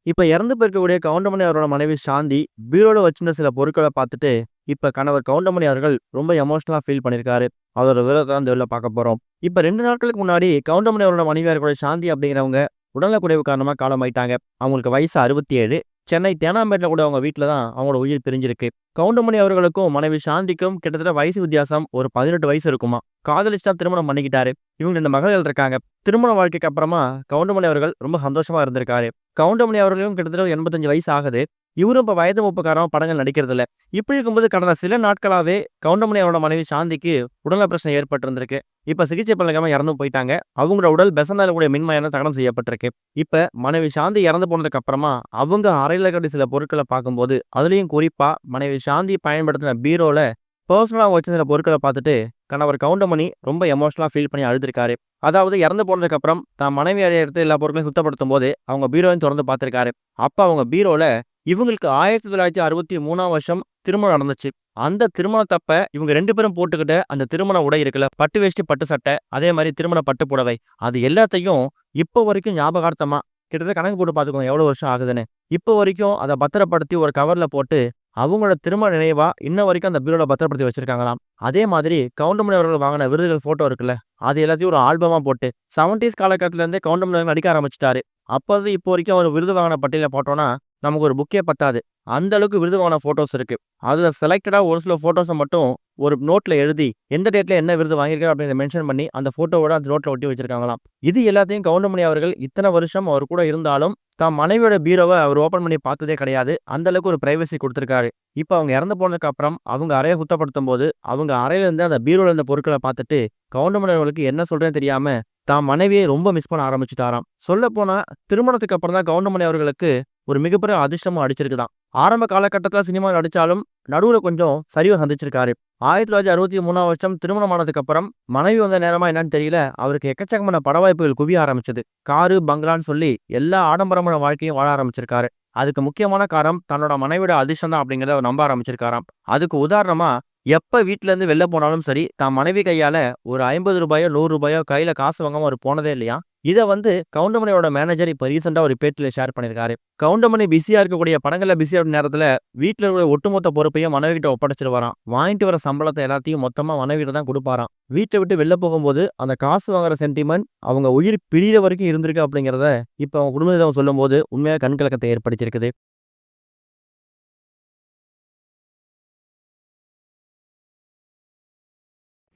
இப்ப இறந்து போயிருக்கக்கூடிய கவுண்டமணி அவரோட மனைவி சாந்தி, பீரோல வச்சிருந்த சில பொருட்கள பார்த்துட்டு, இப்ப கணவர் கவுண்டமணி அவர்கள் ரொம்ப எமோஷனலா ஃபீல் பண்ணியிருக்காரு. அவரோட விவரத்த தான் இந்த இதுல பார்க்க போறோம். இப்ப 2 நாட்களுக்கு முன்னாடி கவுண்டமணி அவரோட மனைவியா இருக்கக்கூடிய சாந்தி அப்படிங்கிறவங்க, உடல்நலக்குறைவு காரணமா காலமாயிட்டாங்க. அவங்களுக்கு வயசு 67. சென்னை தேனாம்பேட்ல கூட அவங்க வீட்ல தான் அவங்களோட உயிர் பிரிஞ்சிருக்கு. கவுண்டமணி அவர்களுக்கும் மனைவி சாந்திக்கும் கிட்டத்தட்ட வயசு வித்தியாசம் ஒரு 18 வயசு இருக்குமா. காதலிச்சு தான் திருமணம் பண்ணிக்கிட்டாரு. இவங்க 2 மகள்கள் இருக்காங்க. திருமண வாழ்க்கைக்கு அப்புறமா கவுண்டமணி அவர்கள் ரொம்ப சந்தோஷமா இருந்திருக்காரு. கவுண்டமணி அவர்களுக்கும் கிட்டத்தட்ட 85 வயசு ஆகுது. இவரும் இப்ப வயது மூப்புக்காரமா படங்கள் நடிக்கிறதில்ல. இப்படி இருக்கும்போது கடந்த சில நாட்களாவே கவுண்டமணி அவரோட மனைவி சாந்திக்கு உடல்நல பிரச்சனை ஏற்பட்டிருந்திருக்கு. இப்ப சிகிச்சை பலனில்லாம இறந்து போயிட்டாங்க. அவங்களோட உடல் பெசன்ட்ல இருக்கக்கூடிய மின்மயானம் தகனம் செய்யப்பட்டிருக்கு. இப்ப மனைவி சாந்தி இறந்து போனதுக்கு அப்புறமா அவங்க அறையில இருக்கக்கூடிய சில பொருட்கள பார்க்கும்போது, அதுலயும் குறிப்பா மனைவி சாந்தி பயன்படுத்தின பீரோல பெர்சனலா வச்சிருந்த பொருட்கள பார்த்துட்டு, கணவர் கவுண்டமணி ரொம்ப எமோஷனலா ஃபீல் பண்ணி அழுதுருக்காரு. அதாவது இறந்து போனதுக்கு அப்புறம் தான் மனைவி அறைய எடுத்து எல்லா பொருட்களையும் சுத்தப்படுத்தும்போது, அவங்க பீரோவையும் தொறந்து பார்த்திருக்காரு. அப்ப அவங்க பீரோல இவங்களுக்கு 1963ஆம் வருஷம் திருமணம் நடந்துச்சு. அந்த திருமணத்தப்ப இவங்க 2 பேரும் போட்டுக்கிட்ட அந்த திருமண உடை இருக்குல்ல, பட்டு வேஷ்டி, பட்டு சட்டை, அதே மாரி திருமண பட்டு புடவை, அது எல்லாத்தையும் இப்ப வரைக்கும் ஞாபகார்த்தமா கிட்டத்தட்ட கணக்கு போட்டு பார்த்துக்கோங்க எவ்வளோ வருஷம் ஆகுதுன்னு. இப்ப வரைக்கும் அத பத்திரப்படுத்தி ஒரு கவர்ல போட்டு, அவங்களோட திருமண நினைவா இன்ன வரைக்கும் அந்த பீரோல பத்திரப்படுத்தி வச்சிருக்காங்களாம். அதே மாதிரி கவுண்டமணி அவர்கள் வாங்குன விருதுகள் ஃபோட்டோ இருக்குல்ல, அது எல்லாத்தையும் ஒரு ஆல்பமா போட்டு 70ஸ் காலகட்டத்துல இருந்தே கவுண்டமணி அவர்கள் நடிக்க ஆரம்பிச்சுட்டாரு. அப்ப இருந்து இப்போ வரைக்கும் அவர் விருது வாங்குன பட்டியல போட்டோம்னா, நமக்கு ஒரு புக்கே பத்தாது. அந்த அளவுக்கு விருது வாங்குன ஃபோட்டோஸ் இருக்கு. அதுல செலக்டடா ஒரு சில ஃபோட்டோஸ மட்டும் ஒரு நோட்ல எழுதி, எந்த டேட்ல என்ன விருது வாங்கியிருக்காரு அப்படிங்கிறத மென்ஷன் பண்ணி, அந்த ஃபோட்டோவோட அந்த நோட்ல ஒட்டி வச்சிருக்காங்களாம். இது எல்லாத்தையும் கவுண்டமணி அவர்கள் இத்தன வருஷம் அவர் கூட இருந்தாலும், தான் மனைவியோட பீரோவ அவர் ஓப்பன் பண்ணி பார்த்ததே கிடையாது. அந்த அளவுக்கு ஒரு பிரைவசி குடுத்திருக்காரு. இப்ப அவங்க இறந்து போனதுக்கு அப்புறம், அவங்க அறைய சுத்தப்படுத்தும்போது, அவங்க அறையில இருந்த அந்த பீரோல இருந்த பொருட்கள பார்த்துட்டு, கவுண்டமணி அவர்களுக்கு என்ன சொல்றதுன்னு தெரியாம, தான் மனைவிய ரொம்ப மிஸ் பண்ண ஆரம்பிச்சுட்டாராம். சொல்லப்போனா, திருமணத்துக்கு அப்புறம் தான் கவுண்டமணி அவர்களுக்கு ஒரு மிகப்பெரிய அதிர்ஷ்டமும் அடிச்சிருக்குதாம். ஆரம்ப காலகட்டத்தில சினிமால நடிச்சாலும், நடுவுல கொஞ்சம் சரிவ சந்திச்சிருக்காரு. 1963ஆம் வருஷம் திருமணம் ஆனதுக்கு அப்புறம், மனைவி வந்த நேரமா என்னன்னு தெரியல, அவருக்கு எக்கச்சக்கமான பட வாய்ப்புகள் குவிய ஆரம்பிச்சது. காரு, பங்களான்னு சொல்லி எல்லா ஆடம்பரமான வாழ்க்கையும் வாழ ஆரம்பிச்சிருக்காரு. அதுக்கு முக்கியமான காரணம் தன்னோட மனைவியோட அதிர்ஷ்டம் தான் அப்படிங்கிறத அவர் நம்ப ஆரம்பிச்சிருக்காராம். அதுக்கு உதாரணமா, எப்ப வீட்ல இருந்து வெளில போனாலும் சரி, தான் மனைவி கையால ஒரு ரூ. 50 ரூ. 100 கையில காசு வாங்காம அவரு போனதே இல்லையாம். இத வந்து கவுண்டமணியோட மேனேஜர் இப்ப ரீசென்ட்டா ஒரு பேட்டில ஷேர் பண்ணியிருக்காரு. கவுண்டமணி பிஸியா இருக்கக்கூடிய படங்கள்ல பிஸியா இருக்க நேரத்துல, வீட்ல இருக்கிற ஒட்டுமொத்த பொறுப்பையும் மனைவிகிட்ட ஒப்படைச்சிருவாராம். வாங்கிட்டு வர சம்பளத்த எல்லாத்தையும் மொத்தமா மனைவிகிட்ட தான் குடுப்பாராம். வீட்ட விட்டு வெளில போகும்போது, அந்த காசு வாங்குற சென்டிமெண்ட் அவங்க உயிர் பிரியிற வரைக்கும் இருந்திருக்கு அப்படிங்கிறத, இப்ப அவங்க குடும்பத்தினர் சொல்லும்போது உண்மையா கண் கலக்கத்த ஏற்படுத்தியிருக்குது.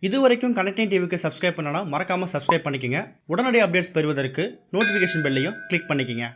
இதுவரைக்கும் கனெக்டிங் டிவிக்கு சப்ஸ்கிரைப் பண்ணனா மறக்காம சப்ஸ்கிரைப் பண்ணிக்கங்க. உடனடி அப்டேட்ஸ் பெறுவதற்கு நோட்டிஃபிகேஷன் பெல்லையும் கிளிக் பண்ணிக்கங்க.